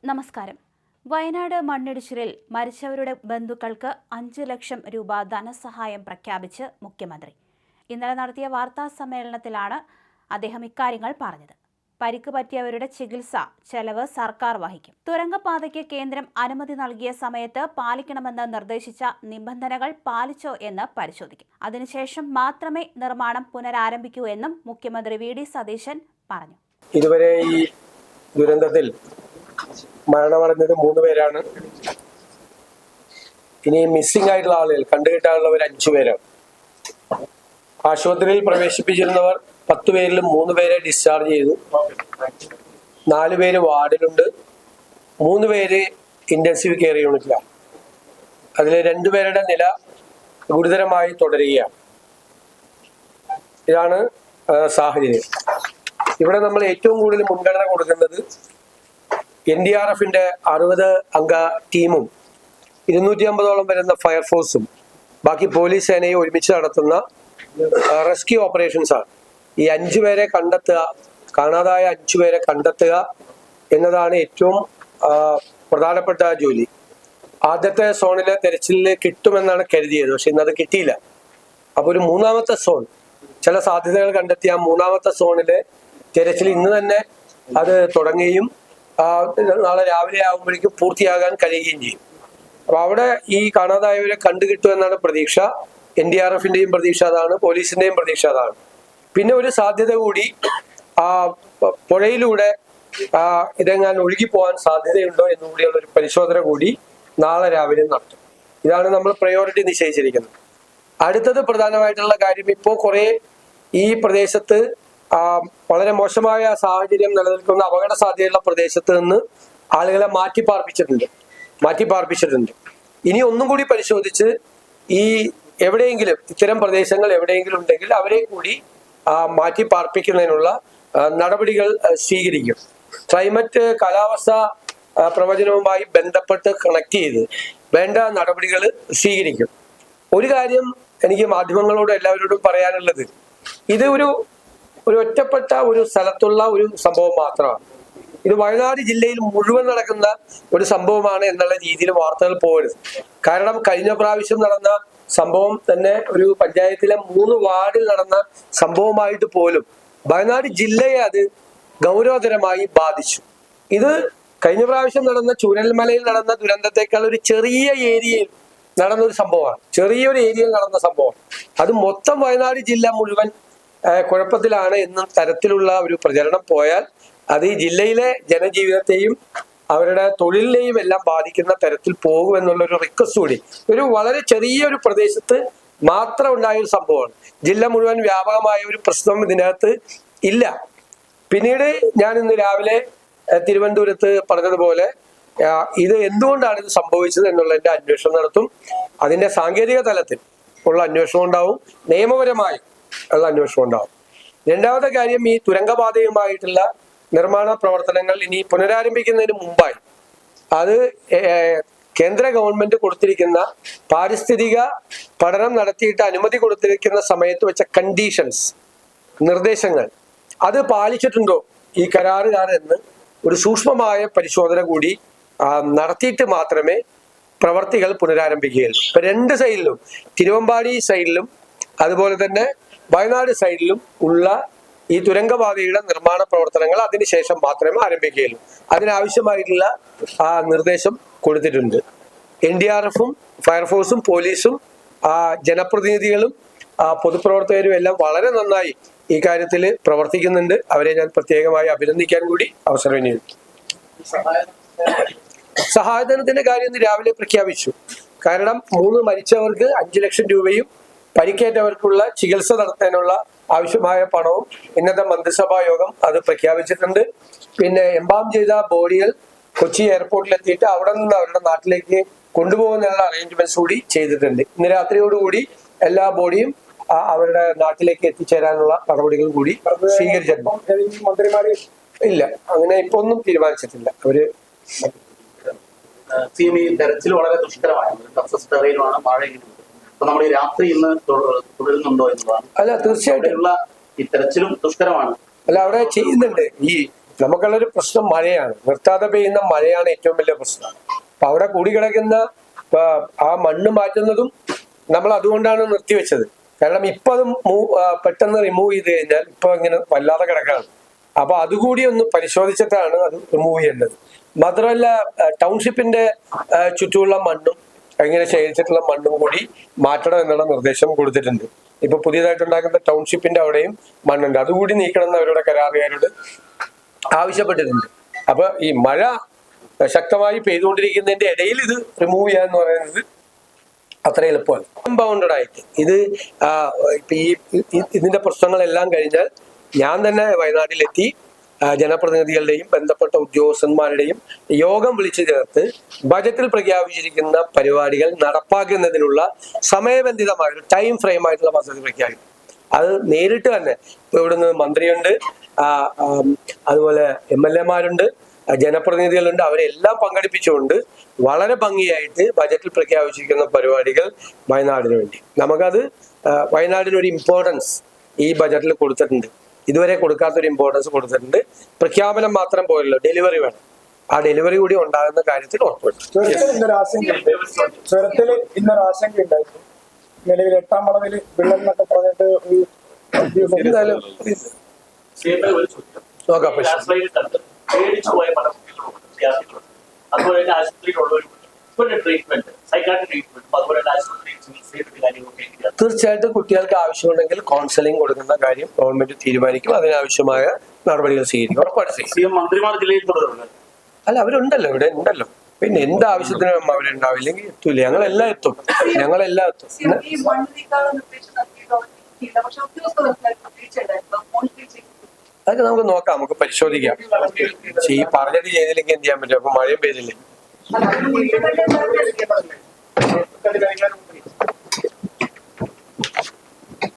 നമസ്കാരം. വയനാട് മണ്ണിടിച്ചിലിൽ മരിച്ചവരുടെ ബന്ധുക്കൾക്ക് 5 ലക്ഷം രൂപ ധനസഹായം പ്രഖ്യാപിച്ച് മുഖ്യമന്ത്രി. ഇന്നലെ നടത്തിയ വാർത്താ സമ്മേളനത്തിലാണ് അദ്ദേഹം ഇക്കാര്യങ്ങൾ പറഞ്ഞത്. പരിക്ക് പറ്റിയവരുടെ ചികിത്സ ചെലവ് സർക്കാർ വഹിക്കും. തുരങ്കപാതയ്ക്ക് കേന്ദ്രം അനുമതി നൽകിയ സമയത്ത് പാലിക്കണമെന്ന് നിർദ്ദേശിച്ച നിബന്ധനകൾ പാലിച്ചോ എന്ന് പരിശോധിക്കും. അതിനുശേഷം മാത്രമേ നിർമ്മാണം പുനരാരംഭിക്കൂ എന്നും മുഖ്യമന്ത്രി വി.ഡി. സതീശൻ പറഞ്ഞു. ഇതുവരെ ഈ ദുരന്തത്തിൽ മരണമടഞ്ഞത് 3 പേരാണ്. ഇനി മിസ്സിംഗ് ആയിട്ടുള്ള ആളുകൾ കണ്ടുകിട്ടാനുള്ളവർ 5 പേരാണ്. ആശുപത്രിയിൽ പ്രവേശിപ്പിച്ചിരുന്നവർ 10 പേരിലും 3 പേരെ ഡിസ്ചാർജ് ചെയ്തു. 4 പേര് വാർഡിലുണ്ട്. 3 പേര് ഇന്റൻസീവ് കെയർ യൂണിറ്റിലാണ്. അതിൽ 2 പേരുടെ നില ഗുരുതരമായി തുടരുകയാണ്. ഇതാണ് സാഹചര്യം. ഇവിടെ നമ്മൾ ഏറ്റവും കൂടുതൽ മുൻഗണന കൊടുക്കുന്നത് NDRFന്റെ 60 അംഗ ടീമും 250ഓളം വരുന്ന ഫയർഫോഴ്സും ബാക്കി പോലീസ് സേനയും ഒരുമിച്ച് നടത്തുന്ന റെസ്ക്യൂ ഓപ്പറേഷൻസ് ആണ്. ഈ 5 പേരെ കണ്ടെത്തുക, കാണാതായ 5 പേരെ കണ്ടെത്തുക എന്നതാണ് ഏറ്റവും പ്രധാനപ്പെട്ട ജോലി. ആദ്യത്തെ സോണിലെ തെരച്ചിലിൽ കിട്ടുമെന്നാണ് കരുതിയത്, പക്ഷെ ഇന്നത് കിട്ടിയില്ല. അപ്പൊ ഒരു 3ാമത്തെ സോൺ, ചില സാധ്യതകൾ കണ്ടെത്തിയ 3ാമത്തെ സോണിലെ തെരച്ചിൽ ഇന്ന് തന്നെ അത് തുടങ്ങുകയും നാളെ രാവിലെ ആകുമ്പോഴേക്കും പൂർത്തിയാകാൻ കഴിയുകയും ചെയ്യും. അപ്പൊ അവിടെ ഈ കാണാതായവരെ കണ്ടുകിട്ടുമെന്നാണ് പ്രതീക്ഷ. NDRFന്റെയും പ്രതീക്ഷ അതാണ്, പോലീസിന്റെയും പ്രതീക്ഷ അതാണ്. പിന്നെ ഒരു സാധ്യത കൂടി, പുഴയിലൂടെ ഇതെങ്ങാൻ ഒഴുകിപ്പോകാൻ സാധ്യതയുണ്ടോ എന്നുകൂടിയുള്ള ഒരു പരിശോധന കൂടി നാളെ രാവിലെ നടത്തും. ഇതാണ് നമ്മൾ പ്രയോറിറ്റി നിശ്ചയിച്ചിരിക്കുന്നത്. അടുത്തത് പ്രധാനമായിട്ടുള്ള കാര്യം, ഇപ്പോൾ കുറെ ഈ പ്രദേശത്ത് വളരെ മോശമായ സാഹചര്യം നിലനിൽക്കുന്ന അപകട സാധ്യതയുള്ള പ്രദേശത്ത് നിന്ന് ആളുകളെ മാറ്റിപ്പാർപ്പിച്ചിട്ടുണ്ട്. ഇനി ഒന്നും കൂടി പരിശോധിച്ച് ഈ എവിടെയെങ്കിലും ഇത്തരം പ്രദേശങ്ങൾ എവിടെയെങ്കിലും ഉണ്ടെങ്കിൽ അവരെ കൂടി മാറ്റിപ്പാർപ്പിക്കുന്നതിനുള്ള നടപടികൾ സ്വീകരിക്കും. ക്ലൈമറ്റ് കാലാവസ്ഥ പ്രവചനവുമായി ബന്ധപ്പെട്ട് കണക്ട് ചെയ്ത് വേണ്ട നടപടികൾ സ്വീകരിക്കും. ഒരു കാര്യം എനിക്ക് മാധ്യമങ്ങളോട് എല്ലാവരോടും പറയാനുള്ളത്, ഇത് ഒരു ഒറ്റപ്പെട്ട ഒരു സ്ഥലത്തുള്ള ഒരു സംഭവം മാത്രമാണ്. ഇത് വയനാട് ജില്ലയിൽ മുഴുവൻ നടക്കുന്ന ഒരു സംഭവമാണ് എന്നുള്ള രീതിയിൽ വാർത്തകൾ പോകരുത്. കാരണം കഴിഞ്ഞ പ്രാവശ്യം നടന്ന സംഭവം തന്നെ ഒരു പഞ്ചായത്തിലെ 3 വാർഡിൽ നടന്ന സംഭവമായിട്ട് പോലും വയനാട് ജില്ലയെ അത് ഗൗരവതരമായി ബാധിച്ചു. ഇത് കഴിഞ്ഞ പ്രാവശ്യം നടന്ന ചൂരൽമലയിൽ നടന്ന ദുരന്തത്തെക്കാൾ ഒരു ചെറിയ ഏരിയയിൽ നടന്ന ഒരു സംഭവമാണ്. ചെറിയൊരു ഏരിയയിൽ നടന്ന സംഭവം അത് മൊത്തം വയനാട് ജില്ല മുഴുവൻ കുഴപ്പത്തിലാണ് എന്ന തരത്തിലുള്ള ഒരു പ്രചരണം പോയാൽ അത് ഈ ജില്ലയിലെ ജനജീവിതത്തെയും അവരുടെ തൊഴിലിനെയും എല്ലാം ബാധിക്കുന്ന തരത്തിൽ പോകുമെന്നുള്ള ഒരു റിക്വസ്റ്റ് കൂടി, ഒരു വളരെ ചെറിയൊരു പ്രദേശത്ത് മാത്രം ഉണ്ടായ ഒരു സംഭവമാണ്. ജില്ല മുഴുവൻ വ്യാപകമായ ഒരു പ്രശ്നം ഇതിനകത്ത് ഇല്ല. പിന്നീട് ഞാൻ ഇന്ന് രാവിലെ തിരുവനന്തപുരത്ത് പറഞ്ഞതുപോലെ ഇത് എന്തുകൊണ്ടാണ് ഇത് സംഭവിച്ചത് എന്നുള്ളതിന്റെ അന്വേഷണം നടത്തും. അതിന്റെ സാങ്കേതിക തലത്തിൽ ഉള്ള അന്വേഷണം ഉണ്ടാവും, നിയമപരമായി ഉള്ള അന്വേഷണം ഉണ്ടാവും. രണ്ടാമത്തെ കാര്യം, ഈ തുരങ്കപാതയുമായിട്ടുള്ള നിർമ്മാണ പ്രവർത്തനങ്ങൾ ഇനി പുനരാരംഭിക്കുന്നതിന് മുമ്പായി അത് കേന്ദ്ര ഗവൺമെന്റ് കൊടുത്തിരിക്കുന്ന പാരിസ്ഥിതിക പഠനം നടത്തിയിട്ട് അനുമതി കൊടുത്തിരിക്കുന്ന സമയത്ത് വെച്ച കണ്ടീഷൻസ്, നിർദ്ദേശങ്ങൾ അത് പാലിച്ചിട്ടുണ്ടോ ഈ കരാറുകാരെന്ന് ഒരു സൂക്ഷ്മമായ പരിശോധന കൂടി നടത്തിയിട്ട് മാത്രമേ പ്രവർത്തികൾ പുനരാരംഭിക്കുകയുള്ളൂ. ഇപ്പൊ 2 സൈഡിലും, തിരുവമ്പാടി സൈഡിലും അതുപോലെ തന്നെ വയനാട് സൈഡിലും ഉള്ള ഈ തുരങ്കപാതയുടെ നിർമ്മാണ പ്രവർത്തനങ്ങൾ അതിനുശേഷം മാത്രമേ ആരംഭിക്കുകയുള്ളൂ. അതിനാവശ്യമായിട്ടുള്ള നിർദ്ദേശം കൊടുത്തിട്ടുണ്ട്. NDRFും ഫയർഫോഴ്സും പോലീസും ജനപ്രതിനിധികളും പൊതുപ്രവർത്തകരും എല്ലാം വളരെ നന്നായി ഈ കാര്യത്തിൽ പ്രവർത്തിക്കുന്നുണ്ട്. അവരെ ഞാൻ പ്രത്യേകമായി അഭിനന്ദിക്കാൻ കൂടി അവസരം വിനിയോഗിക്കും. സഹായധനത്തിന്റെ കാര്യം ഇന്ന് രാവിലെ പ്രഖ്യാപിച്ചു. കാരണം 3 മരിച്ചവർക്ക് 5 ലക്ഷം രൂപയും പരിക്കേറ്റവർക്കുള്ള ചികിത്സ നടത്താനുള്ള ആവശ്യമായ പണവും ഇന്നത്തെ മന്ത്രിസഭാ യോഗം അത് പ്രഖ്യാപിച്ചിട്ടുണ്ട്. പിന്നെ എംബാം ചെയ്ത ബോഡികൾ കൊച്ചി എയർപോർട്ടിലെത്തിയിട്ട് അവിടെ നിന്ന് അവരുടെ നാട്ടിലേക്ക് കൊണ്ടുപോകുന്നതിനുള്ള അറേഞ്ച്മെന്റ്സ് കൂടി ചെയ്തിട്ടുണ്ട്. ഇന്ന് രാത്രിയോടുകൂടി എല്ലാ ബോഡിയും അവരുടെ നാട്ടിലേക്ക് എത്തിച്ചേരാനുള്ള നടപടികൾ കൂടി സ്വീകരിച്ചിട്ടുണ്ട്. മന്ത്രിമാര് ഇല്ല, അങ്ങനെ ഇപ്പൊ ഒന്നും തീരുമാനിച്ചിട്ടില്ല. അവര് തെരച്ചിൽ വളരെ ദുഷ്കരമാണ്. മഴ നമ്മൾ ഈ രാത്രി ഇന്ന് തുടരുന്നുണ്ടോ എന്നതാണ്. അല്ല, തീർച്ചയായിട്ടും ഈ തെരച്ചിലും ദുഷ്കരമാണ്. അല്ല, അവിടെ ചെയ്യുന്നുണ്ട്. ഈ നമുക്കുള്ളൊരു പ്രശ്നം മഴയാണ്. നിർത്താതെ പെയ്യുന്ന മഴയാണ് ഏറ്റവും വലിയ പ്രശ്നം. അപ്പൊ അവിടെ കൂടിക്കിടക്കുന്ന ആ മണ്ണ് മാറ്റുന്നതും നമ്മൾ അതുകൊണ്ടാണ് നിർത്തിവെച്ചത്. കാരണം ഇപ്പൊ അത് പെട്ടെന്ന് റിമൂവ് ചെയ്ത് കഴിഞ്ഞാൽ ഇപ്പൊ ഇങ്ങനെ വല്ലാതെ കിടക്കാണ്. അപ്പൊ അതുകൂടി ഒന്ന് പരിശോധിച്ചിട്ടാണ് അത് റിമൂവ് ചെയ്യേണ്ടത്. മാത്രമല്ല ടൗൺഷിപ്പിന്റെ ചുറ്റുമുള്ള മണ്ണും ഇങ്ങനെ ശേഖരിച്ചിട്ടുള്ള മണ്ണും കൂടി മാറ്റണം എന്നുള്ള നിർദ്ദേശം കൊടുത്തിട്ടുണ്ട്. ഇപ്പൊ പുതിയതായിട്ടുണ്ടാക്കുന്ന ടൗൺഷിപ്പിന്റെ അവിടെയും മണ്ണുണ്ട്, അതുകൂടി നീക്കണം എന്ന് അവരുടെ കരാറുകാരോട് ആവശ്യപ്പെട്ടിട്ടുണ്ട്. അപ്പൊ ഈ മഴ ശക്തമായി പെയ്തുകൊണ്ടിരിക്കുന്നതിന്റെ ഇടയിൽ ഇത് റിമൂവ് ചെയ്യുക എന്ന് പറയുന്നത് അത്ര എളുപ്പമല്ല. അൺബൗണ്ടഡ് ആയിട്ട് ഇത് ഇപ്പൊ ഇതിന്റെ പ്രശ്നങ്ങളെല്ലാം കഴിഞ്ഞാൽ ഞാൻ തന്നെ വയനാട്ടിലെത്തി ജനപ്രതിനിധികളുടെയും ബന്ധപ്പെട്ട ഉദ്യോഗസ്ഥന്മാരുടെയും യോഗം വിളിച്ചു ചേർത്ത് ബജറ്റിൽ പ്രഖ്യാപിച്ചിരിക്കുന്ന പരിപാടികൾ നടപ്പാക്കുന്നതിനുള്ള സമയബന്ധിതമായ ഒരു ടൈം ഫ്രെയിം ആയിട്ടുള്ള പദ്ധതി പ്രഖ്യാപിക്കും. അത് നേരിട്ട് തന്നെ ഇപ്പൊ ഇവിടുന്ന് മന്ത്രിയുണ്ട്, അതുപോലെ MLA-മാരുണ്ട്, ജനപ്രതിനിധികളുണ്ട്, അവരെല്ലാം പങ്കെടുപ്പിച്ചുകൊണ്ട് വളരെ ഭംഗിയായിട്ട് ബജറ്റിൽ പ്രഖ്യാപിച്ചിരിക്കുന്ന പരിപാടികൾ വയനാടിന് വേണ്ടി നമുക്കത് വയനാടിനൊരു ഇമ്പോർട്ടൻസ് ഈ ബജറ്റിൽ കൊടുത്തിട്ടുണ്ട്. ഇതുവരെ കൊടുക്കാത്തൊരു ഇമ്പോർട്ടൻസ് കൊടുത്തിട്ടുണ്ട്. പ്രഖ്യാപനം മാത്രം പോരല്ലോ, ഡെലിവറി വേണം. ആ ഡെലിവറി കൂടി ഉണ്ടാകുന്ന കാര്യത്തിൽ ഉറപ്പുണ്ട്. ചുരത്തിൽ ഇന്നൊരു ആശങ്ക ഉണ്ടായിരുന്നു. നിലവിൽ 8ാം വളവിൽ വെള്ളം എന്നൊക്കെ പറഞ്ഞിട്ട് എന്തായാലും നോക്കാം. അതുപോലെ തന്നെ ആശുപത്രിയിലുള്ളവരും ട്രീറ്റ്മെന്റ്, സൈക്കാട്രിക് ട്രീറ്റ്മെന്റ്, അതുപോലെ ആശുപത്രി തീർച്ചയായിട്ടും കുട്ടികൾക്ക് ആവശ്യമുണ്ടെങ്കിൽ കൗൺസിലിംഗ് കൊടുക്കുന്ന കാര്യം ഗവൺമെന്റ് തീരുമാനിക്കും. അതിനാവശ്യമായ നടപടികൾ സ്വീകരിക്കും. ഉറപ്പായിട്ട് മന്ത്രിമാർ ജില്ലയിൽ തുടരുന്നത് അല്ല, അവരുണ്ടല്ലോ, ഇവിടെ ഉണ്ടല്ലോ. പിന്നെ എന്താവശ്യത്തിനും അവരുണ്ടാവില്ലെങ്കിൽ എത്തൂല. ഞങ്ങളെല്ലാം എത്തും. അതൊക്കെ നമുക്ക് നോക്കാം, നമുക്ക് പരിശോധിക്കാം. ഈ പറഞ്ഞത് ചെയ്തില്ലെങ്കിൽ എന്ത് ചെയ്യാൻ പറ്റും? അപ്പൊ മഴയും പെയ്തില്ലേ?